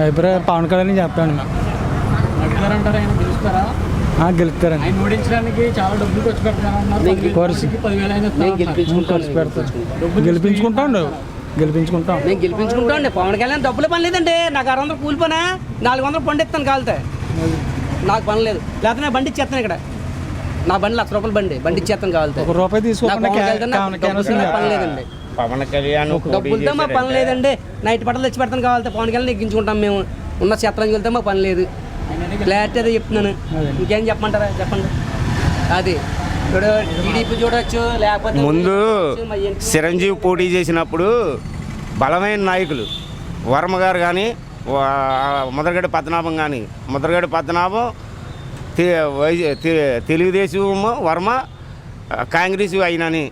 అభిప్రాయం పవన్ కళ్యాణ్ చెప్తాను మేము. అడుగుతారంటారా? ఆయన గెలుస్తారా? గెలుస్తారండి. ఆయన ఓడించడానికి చాలా డబ్బులు ఖర్చు పెడతారన్నారు. గెలిపించుకుంటాం నేను గెలిపించుకుంటాం అండి. పవన్ కళ్యాణ్ డబ్బులు పని లేదండి. నాకు 600 కూలిపోనా 400 పండిస్తాను కాలితే. నాకు పని లేదు. లేకపోతే నా బండి ఇచ్చేస్తాను. ఇక్కడ నా బండి ₹1,00,000 బండి ఇచ్చేస్తాను కాలితే. ₹1 తీసుకోకుండా పని లేదండి. పవన్ కళ్యాణ్ డబ్బులతో మాకు పని లేదండి. నైట్ పట్టలు తెచ్చి పెడతాను కావాలంటే పవన్ కళ్యాణ్ ఎక్కించుకుంటాం. మేము ఉన్న క్షేత్రానికి వెళ్తే మాకు పని లేదు. క్లారిటీ అదే చెప్తున్నాను. ఇంకేం చెప్పమంటారా? చెప్పండి. అది ఇప్పుడు టీడీపీ చూడొచ్చు, లేకపోతే ముందు చిరంజీవి పోటీ చేసినప్పుడు బలమైన నాయకులు వర్మ గారు కానీ ముద్రగడ్డ పద్మనాభం కానీ, ముద్రగడ్డ పద్మనాభం తెలుగుదేశం, వర్మ కాంగ్రెస్ అయినని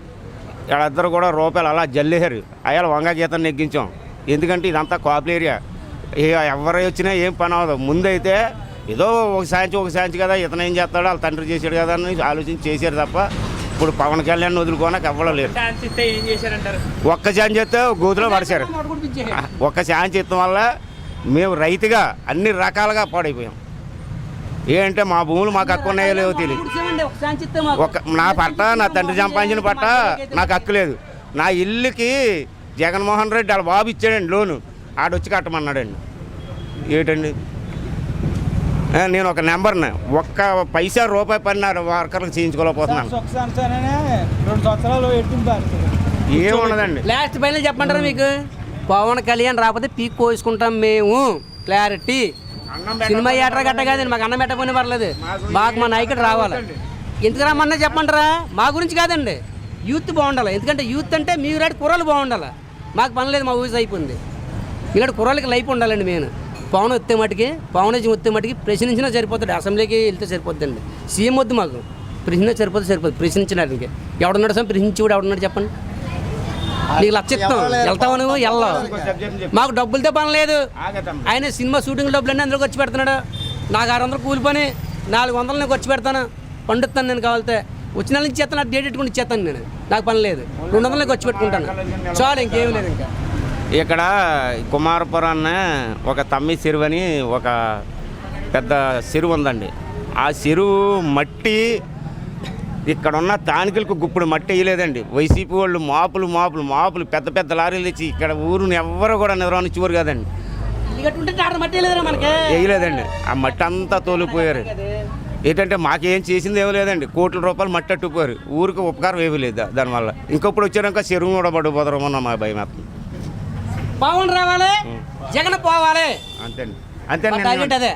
వాళ్ళిద్దరు కూడా రూపాయలు అలా జల్లేశారు. అయ్యాల వంగా గీతాన్ని నెగ్గించాం. ఎందుకంటే ఇదంతా కాపుల ఏరియా. ఎవరు వచ్చినా ఏం పని అవ్వదు. ముందైతే ఏదో ఒక సాయంచి కదా, ఇతను ఏం చేస్తాడో వాళ్ళ తండ్రి చేశాడు కదా అని ఆలోచించి చేశారు తప్ప ఇప్పుడు పవన్ కళ్యాణ్ వదులుకోనక ఎవ్వడం లేదు. ఒక్క ఛాన్స్ చేస్తే గోతులో పడిచారు. ఒక్క ఛాన్స్ ఇవ్వడం వల్ల మేము రైతుగా అన్ని రకాలుగా పాడైపోయాం. ఏంటంటే మా భూములు మాకు హక్కు ఉన్నాయో లేవో తెలియదు. నా పట్ట, నా తండ్రి సంపాదించిన పట్ట నాకు హక్కు లేదు. నా ఇల్లుకి జగన్మోహన్ రెడ్డి వాళ్ళ బాబు ఇచ్చాడండి లోను, ఆడొచ్చి కట్టమన్నాడండి. ఏంటండి నేను ఒక నెంబర్ని ఒక్క పైసా రూపాయి పని వర్కర్లకు చేయించుకోలేకపోతున్నాను. ఏమున్నదండి. లాస్ట్ ఫైనల్ చెప్పమంటారా మీకు? పవన్ కళ్యాణ్ రాకపోతే పీక్ కోసుకుంటాం మేము. క్లారిటీ. సినిమా థియేటర్ గట్ట కాదండి. మాకు అన్నం పెట్టకపోయినా పర్లేదు. మాకు మా నాయకుడు రావాలి. ఎందుకు రమ్మన్నా చెప్పమంటారా? మా గురించి కాదండి, యూత్ బాగుండాలి. ఎందుకంటే యూత్ అంటే మీరు కుర్రలు బాగుండాలి. మాకు పని లేదు, మా ఊసి అయిపోయింది. ఇక్కడ కుర్రలకి లైఫ్ ఉండాలండి. నేను పవన్ వస్తే మటుకి, పవన్ వస్తే మటుకి ప్రశ్నించినా సరిపోతుంది. అసెంబ్లీకి వెళ్తే సరిపోతుందండి. సీఎం వద్దు మాకు. ప్రశ్న సరిపోతుంది. ప్రశ్నించడానికి ఎవడున్నాడు సార్? ప్రశ్నించి ఎవడున్నాడు చెప్పండి. నీకు లక్ష ఇస్తాం, వెళ్తావు నువ్వు? వెళ్ళావు. మాకు డబ్బులతో పని లేదు. ఆయన సినిమా షూటింగ్ డబ్బులు అన్నీ అందులో ఖర్చు పెడుతున్నాడు. నాకు 600 కూలిపోయి 400 నేను ఖర్చు పెడతాను, పండుతాను. నేను కావాలితే వచ్చిన నుంచి ఇచ్చేస్తాను, నాకు డేట్ పెట్టుకుని ఇచ్చేస్తాను. నేను నాకు పని లేదు. 200 ఖర్చు పెట్టుకుంటాను. చాలు, ఇంకేం లేదు. ఇంకా ఇక్కడ కుమారపురాన్ని ఒక తమ్మి చెరువు అని ఒక పెద్ద చెరువు ఉందండి. ఆ చెరువు మట్టి ఇక్కడ ఉన్న తానికలకు గుప్పుడు మట్టి వేయలేదండి. వైసీపీ వాళ్ళు మాపులు పెద్ద పెద్ద లారీలు తెచ్చి ఇక్కడ ఊరుని ఎవ్వరు కూడా నిర్వహించేవారు కదండి. వేయలేదండి. ఆ మట్టి అంతా తోలిపోయారు. ఏంటంటే మాకేం చేసింది ఏమీ లేదండి. కోట్ల రూపాయలు మట్టి అట్టుకుపోయారు. ఊరికి ఉపకారం ఏమీ లేదు దానివల్ల. ఇంకొప్పుడు వచ్చాక చెరువు కూడా పడిపోతారమన్న మా భయం. పవన్ రావాలి, జగన్ పోవాలి. అంతే.